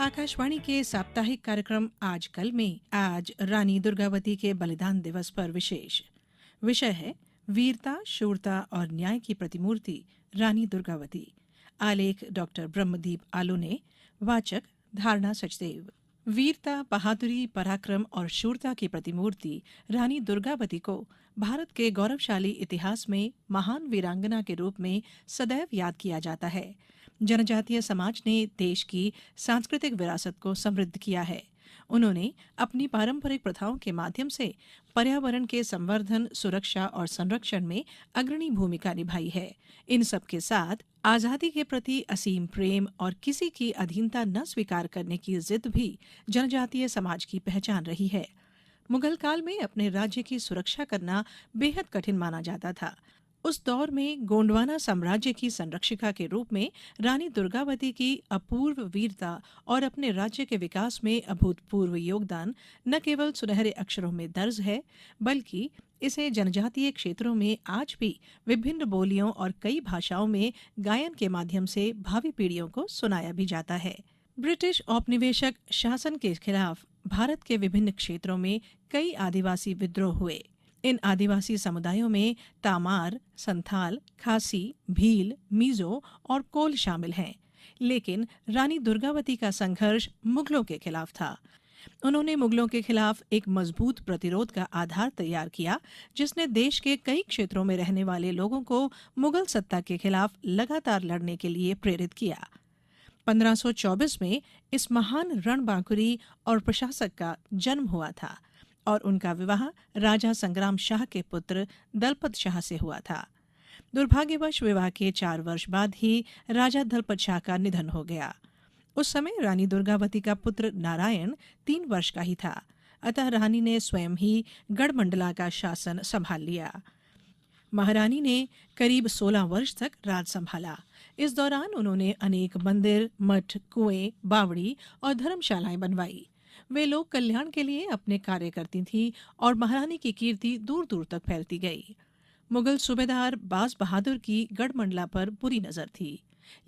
आकाशवाणी के साप्ताहिक कार्यक्रम आज कल में आज रानी दुर्गावती के बलिदान दिवस पर विशेष विषय है वीरता, शूरता और न्याय की प्रतिमूर्ति रानी दुर्गावती। आलेख डॉक्टर ब्रह्मदीप आलू ने, वाचक धारणा सचदेव। वीरता, बहादुरी, पराक्रम और शूरता की प्रतिमूर्ति रानी दुर्गावती को भारत के गौरवशाली इतिहास में महान वीरांगना के रूप में सदैव याद किया जाता है। जनजातीय समाज ने देश की सांस्कृतिक विरासत को समृद्ध किया है। उन्होंने अपनी पारंपरिक प्रथाओं के माध्यम से पर्यावरण के संवर्धन, सुरक्षा और संरक्षण में अग्रणी भूमिका निभाई है। इन सब के साथ आजादी के प्रति असीम प्रेम और किसी की अधीनता न स्वीकार करने की जिद भी जनजातीय समाज की पहचान रही है। मुगल काल में अपने राज्य की सुरक्षा करना बेहद कठिन माना जाता था। उस दौर में गोंडवाना साम्राज्य की संरक्षिका के रूप में रानी दुर्गावती की अपूर्व वीरता और अपने राज्य के विकास में अभूतपूर्व योगदान न केवल सुनहरे अक्षरों में दर्ज है, बल्कि इसे जनजातीय क्षेत्रों में आज भी विभिन्न बोलियों और कई भाषाओं में गायन के माध्यम से भावी पीढ़ियों को सुनाया भी जाता है। ब्रिटिश औपनिवेशक शासन के खिलाफ भारत के विभिन्न क्षेत्रों में कई आदिवासी विद्रोह हुए। इन आदिवासी समुदायों में तामार, संथाल, खासी, भील, मीजो और कोल शामिल हैं। लेकिन रानी दुर्गावती का संघर्ष मुगलों के खिलाफ था। उन्होंने मुगलों के खिलाफ एक मजबूत प्रतिरोध का आधार तैयार किया, जिसने देश के कई क्षेत्रों में रहने वाले लोगों को मुगल सत्ता के खिलाफ लगातार लड़ने के लिए प्रेरित किया। 1524 में इस महान रणबांकुरी और प्रशासक का जन्म हुआ था और उनका विवाह राजा संग्राम शाह के पुत्र दलपत शाह से हुआ था। दुर्भाग्यवश विवाह के 4 वर्ष बाद ही राजा दलपत शाह का निधन हो गया। उस समय रानी दुर्गावती का पुत्र नारायण 3 वर्ष का ही था। अतः रानी ने स्वयं ही गढ़मंडला का शासन संभाल लिया। महारानी ने करीब 16 वर्ष तक राज संभाला। इस दौरान उन्होंने अनेक मंदिर, मठ, कुएं, बावड़ी और धर्मशालाएं बनवाई। वे लोक कल्याण के लिए अपने कार्य करती थीं और महारानी की कीर्ति दूर दूर तक फैलती गई। मुगल सूबेदार बाज बहादुर की गढ़मंडला पर बुरी नजर थी,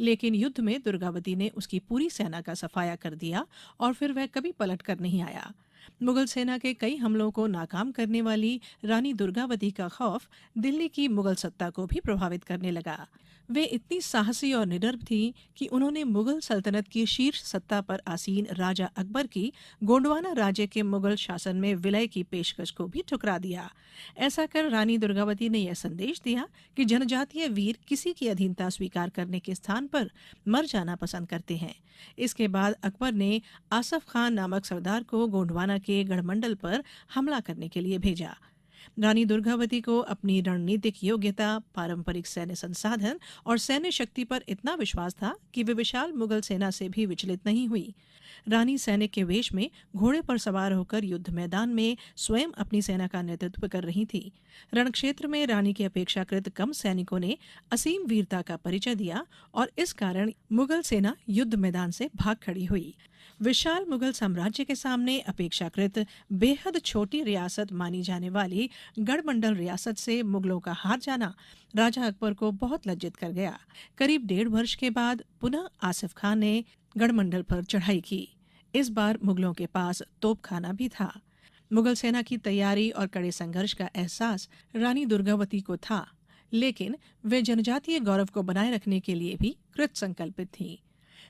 लेकिन युद्ध में दुर्गावती ने उसकी पूरी सेना का सफाया कर दिया और फिर वह कभी पलट कर नहीं आया। मुगल सेना के कई हमलों को नाकाम करने वाली रानी दुर्गावती का खौफ दिल्ली की मुगल सत्ता को भी प्रभावित करने लगा। वे इतनी साहसी और निडर थीं कि उन्होंने मुगल सल्तनत की शीर्ष सत्ता पर आसीन राजा अकबर की गोंडवाना राज्य के मुगल शासन में विलय की पेशकश को भी ठुकरा दिया। ऐसा कर रानी दुर्गावती ने यह संदेश दिया कि जनजातीय वीर किसी की अधीनता स्वीकार करने के स्थान पर मर जाना पसंद करते हैं। इसके बाद अकबर ने आसफ खान नामक सरदार को गोंडवाना के गढ़मंडल पर हमला करने के लिए भेजा। रानी दुर्गावती को अपनी रणनीतिक योग्यता, पारंपरिक सैन्य संसाधन और सैन्य शक्ति पर इतना विश्वास था कि वे विशाल मुगल सेना से भी विचलित नहीं हुई। रानी सैनिक के वेश में घोड़े पर सवार होकर युद्ध मैदान में स्वयं अपनी सेना का नेतृत्व कर रही थी। रणक्षेत्र में रानी की अपेक्षाकृत कम सैनिकों ने असीम वीरता का परिचय दिया और इस कारण मुगल सेना युद्ध मैदान से भाग खड़ी हुई। विशाल मुगल साम्राज्य के सामने अपेक्षाकृत बेहद छोटी रियासत मानी जाने वाली गढ़मंडल रियासत से मुगलों का हार जाना राजा अकबर को बहुत लज्जित कर गया। करीब 1.5 वर्ष के बाद पुनः आसिफ खान ने गढ़मंडल पर चढ़ाई की। इस बार मुगलों के पास तोपखाना भी था। मुगल सेना की तैयारी और कड़े संघर्ष का एहसास रानी दुर्गावती को था, लेकिन वे जनजातीय गौरव को बनाए रखने के लिए भी कृत संकल्पित थीं।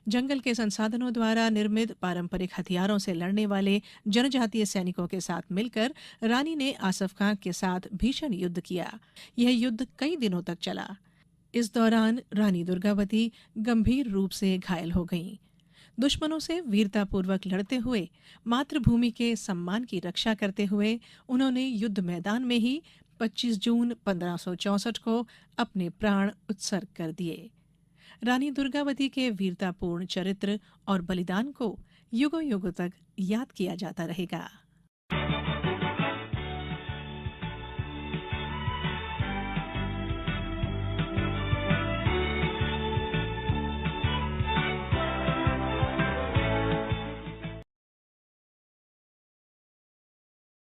जंगल के संसाधनों द्वारा निर्मित पारंपरिक हथियारों से लड़ने वाले जनजातीय सैनिकों के साथ मिलकर रानी ने आसफ खान के साथ भीषण युद्ध किया। यह युद्ध कई दिनों तक चला। इस दौरान रानी दुर्गावती गंभीर रूप से घायल हो गईं। दुश्मनों से वीरतापूर्वक लड़ते हुए, मातृभूमि के सम्मान की रक्षा करते हुए उन्होंने युद्ध मैदान में ही 25 जून 1564 को अपने प्राण उत्सर्ग कर दिए। रानी दुर्गावती के वीरतापूर्ण चरित्र और बलिदान को युगों युगों तक याद किया जाता रहेगा।